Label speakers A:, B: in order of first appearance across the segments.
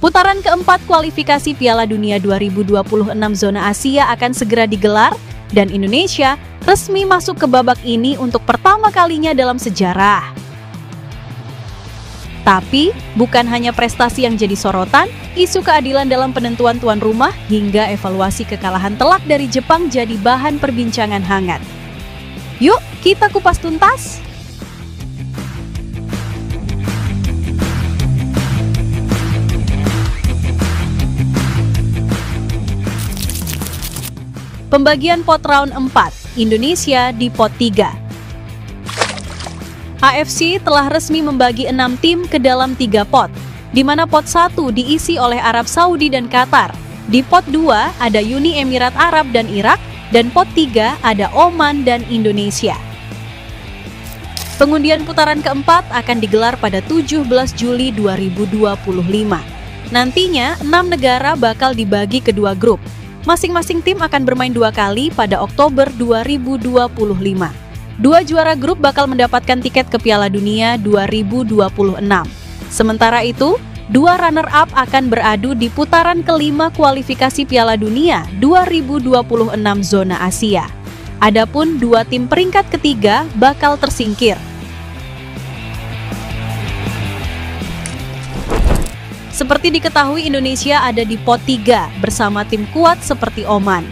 A: Putaran keempat kualifikasi Piala Dunia 2026 zona Asia akan segera digelar dan Indonesia resmi masuk ke babak ini untuk pertama kalinya dalam sejarah. Tapi, bukan hanya prestasi yang jadi sorotan, isu keadilan dalam penentuan tuan rumah hingga evaluasi kekalahan telak dari Jepang jadi bahan perbincangan hangat. Yuk, kita kupas tuntas! Pembagian pot round 4, Indonesia di pot 3. AFC telah resmi membagi 6 tim ke dalam 3 pot, di mana pot 1 diisi oleh Arab Saudi dan Qatar. Di pot 2 ada Uni Emirat Arab dan Irak, dan pot 3 ada Oman dan Indonesia. Pengundian putaran keempat akan digelar pada 17 Juli 2025. Nantinya, 6 negara bakal dibagi ke 2 grup. Masing-masing tim akan bermain 2 kali pada Oktober 2025. 2 juara grup bakal mendapatkan tiket ke Piala Dunia 2026. Sementara itu, 2 runner-up akan beradu di putaran kelima kualifikasi Piala Dunia 2026 zona Asia. Adapun 2 tim peringkat ketiga bakal tersingkir. Seperti diketahui, Indonesia ada di pot 3 bersama tim kuat seperti Oman.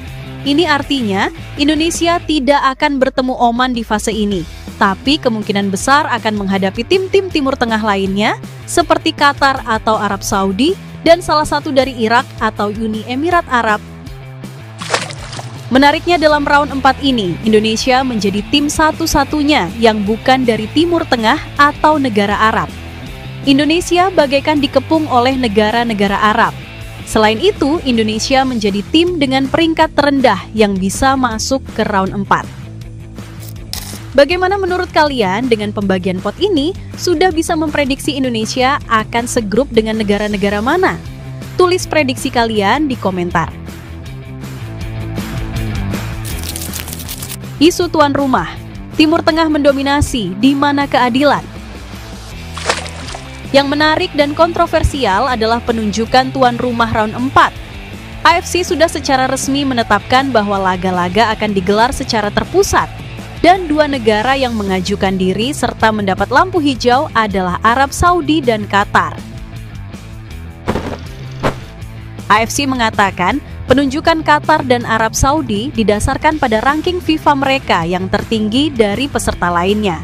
A: Ini artinya Indonesia tidak akan bertemu Oman di fase ini, tapi kemungkinan besar akan menghadapi tim-tim Timur Tengah lainnya seperti Qatar atau Arab Saudi dan salah satu dari Irak atau Uni Emirat Arab. Menariknya dalam round 4 ini, Indonesia menjadi tim satu-satunya yang bukan dari Timur Tengah atau negara Arab. Indonesia bagaikan dikepung oleh negara-negara Arab. Selain itu, Indonesia menjadi tim dengan peringkat terendah yang bisa masuk ke round 4. Bagaimana menurut kalian dengan pembagian pot ini? Sudah bisa memprediksi Indonesia akan segrup dengan negara-negara mana? Tulis prediksi kalian di komentar. Isu tuan rumah, Timur Tengah mendominasi, di mana keadilan? Yang menarik dan kontroversial adalah penunjukan tuan rumah round 4. AFC sudah secara resmi menetapkan bahwa laga-laga akan digelar secara terpusat, dan 2 negara yang mengajukan diri serta mendapat lampu hijau adalah Arab Saudi dan Qatar. AFC mengatakan penunjukan Qatar dan Arab Saudi didasarkan pada ranking FIFA mereka yang tertinggi dari peserta lainnya.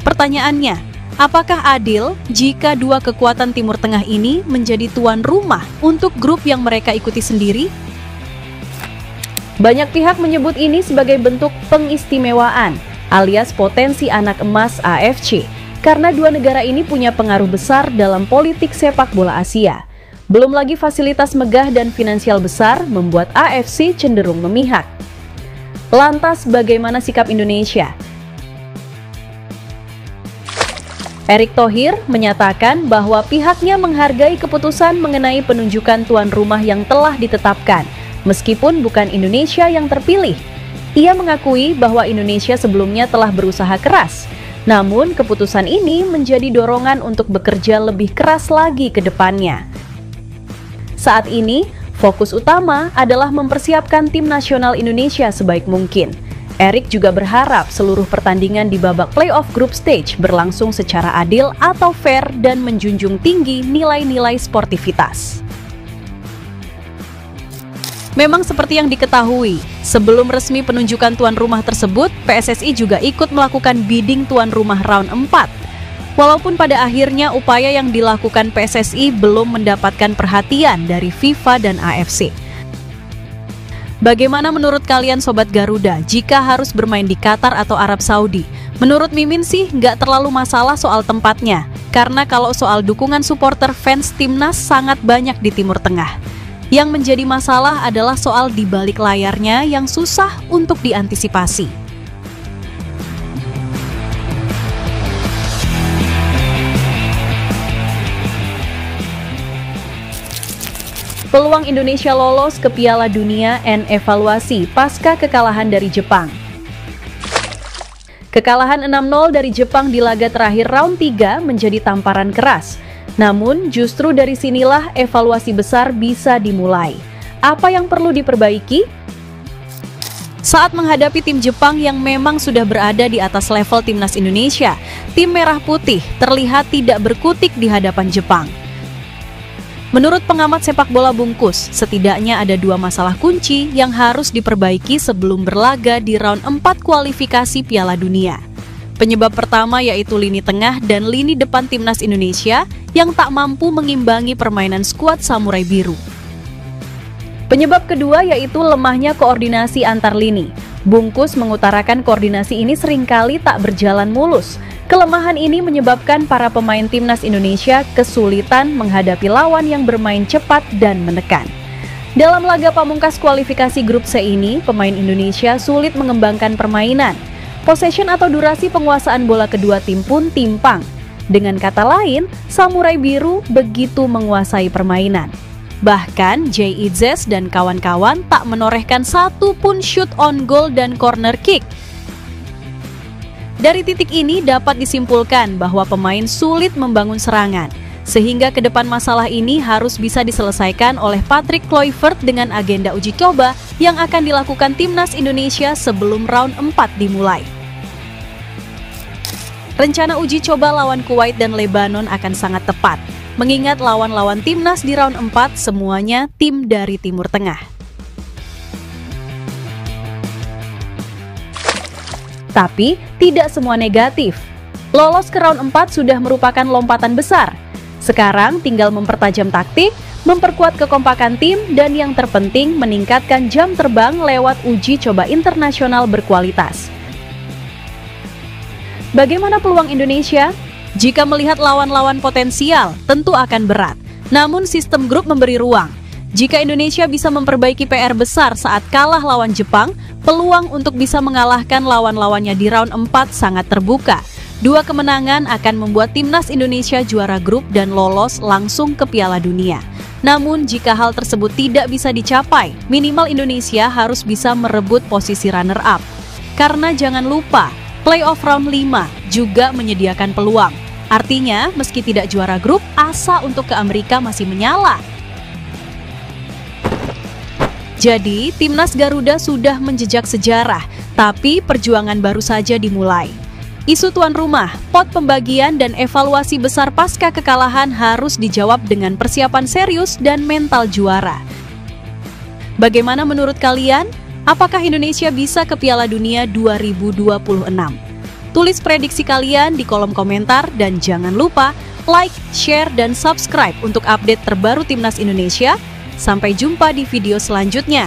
A: Pertanyaannya, apakah adil jika 2 kekuatan Timur Tengah ini menjadi tuan rumah untuk grup yang mereka ikuti sendiri? Banyak pihak menyebut ini sebagai bentuk pengistimewaan alias potensi anak emas AFC karena 2 negara ini punya pengaruh besar dalam politik sepak bola Asia. Belum lagi fasilitas megah dan finansial besar membuat AFC cenderung memihak. Lantas bagaimana sikap Indonesia? Erick Thohir menyatakan bahwa pihaknya menghargai keputusan mengenai penunjukan tuan rumah yang telah ditetapkan, meskipun bukan Indonesia yang terpilih. Ia mengakui bahwa Indonesia sebelumnya telah berusaha keras, namun keputusan ini menjadi dorongan untuk bekerja lebih keras lagi ke depannya. Saat ini, fokus utama adalah mempersiapkan tim nasional Indonesia sebaik mungkin. Erick juga berharap seluruh pertandingan di babak playoff group stage berlangsung secara adil atau fair dan menjunjung tinggi nilai-nilai sportivitas. Memang seperti yang diketahui, sebelum resmi penunjukan tuan rumah tersebut, PSSI juga ikut melakukan bidding tuan rumah round 4. Walaupun pada akhirnya upaya yang dilakukan PSSI belum mendapatkan perhatian dari FIFA dan AFC. Bagaimana menurut kalian Sobat Garuda jika harus bermain di Qatar atau Arab Saudi? Menurut Mimin sih nggak terlalu masalah soal tempatnya, karena kalau soal dukungan supporter fans timnas sangat banyak di Timur Tengah. Yang menjadi masalah adalah soal di balik layarnya yang susah untuk diantisipasi. Peluang Indonesia lolos ke Piala Dunia and evaluasi pasca kekalahan dari Jepang. Kekalahan 6-0 dari Jepang di laga terakhir round 3 menjadi tamparan keras. Namun, justru dari sinilah evaluasi besar bisa dimulai. Apa yang perlu diperbaiki? Saat menghadapi tim Jepang yang memang sudah berada di atas level timnas Indonesia, tim Merah Putih terlihat tidak berkutik di hadapan Jepang. Menurut pengamat sepak bola Bungkus, setidaknya ada 2 masalah kunci yang harus diperbaiki sebelum berlaga di round 4 kualifikasi Piala Dunia. Penyebab pertama yaitu lini tengah dan lini depan timnas Indonesia yang tak mampu mengimbangi permainan skuad Samurai Biru. Penyebab kedua yaitu lemahnya koordinasi antar lini. Bungkus mengutarakan koordinasi ini seringkali tak berjalan mulus. Kelemahan ini menyebabkan para pemain timnas Indonesia kesulitan menghadapi lawan yang bermain cepat dan menekan. Dalam laga pamungkas kualifikasi grup C ini, pemain Indonesia sulit mengembangkan permainan. Possession atau durasi penguasaan bola kedua tim pun timpang. Dengan kata lain, Samurai Biru begitu menguasai permainan. Bahkan Jay Itzes dan kawan-kawan tak menorehkan satu pun shoot on goal dan corner kick. Dari titik ini dapat disimpulkan bahwa pemain sulit membangun serangan, sehingga ke depan masalah ini harus bisa diselesaikan oleh Patrick Kluivert dengan agenda uji coba yang akan dilakukan timnas Indonesia sebelum round 4 dimulai. Rencana uji coba lawan Kuwait dan Lebanon akan sangat tepat, mengingat lawan-lawan timnas di round 4 semuanya tim dari Timur Tengah. Tapi, tidak semua negatif. Lolos ke round 4 sudah merupakan lompatan besar. Sekarang tinggal mempertajam taktik, memperkuat kekompakan tim, dan yang terpenting meningkatkan jam terbang lewat uji coba internasional berkualitas. Bagaimana peluang Indonesia? Jika melihat lawan-lawan potensial, tentu akan berat. Namun sistem grup memberi ruang. Jika Indonesia bisa memperbaiki PR besar saat kalah lawan Jepang, peluang untuk bisa mengalahkan lawan-lawannya di round 4 sangat terbuka. 2 kemenangan akan membuat timnas Indonesia juara grup dan lolos langsung ke Piala Dunia. Namun jika hal tersebut tidak bisa dicapai, minimal Indonesia harus bisa merebut posisi runner-up. Karena jangan lupa, playoff round 5 juga menyediakan peluang. Artinya, meski tidak juara grup, asa untuk ke Amerika masih menyala. Jadi, timnas Garuda sudah menjejak sejarah, tapi perjuangan baru saja dimulai. Isu tuan rumah, pot pembagian, dan evaluasi besar pasca kekalahan harus dijawab dengan persiapan serius dan mental juara. Bagaimana menurut kalian? Apakah Indonesia bisa ke Piala Dunia 2026? Tulis prediksi kalian di kolom komentar dan jangan lupa like, share, dan subscribe untuk update terbaru timnas Indonesia. Sampai jumpa di video selanjutnya.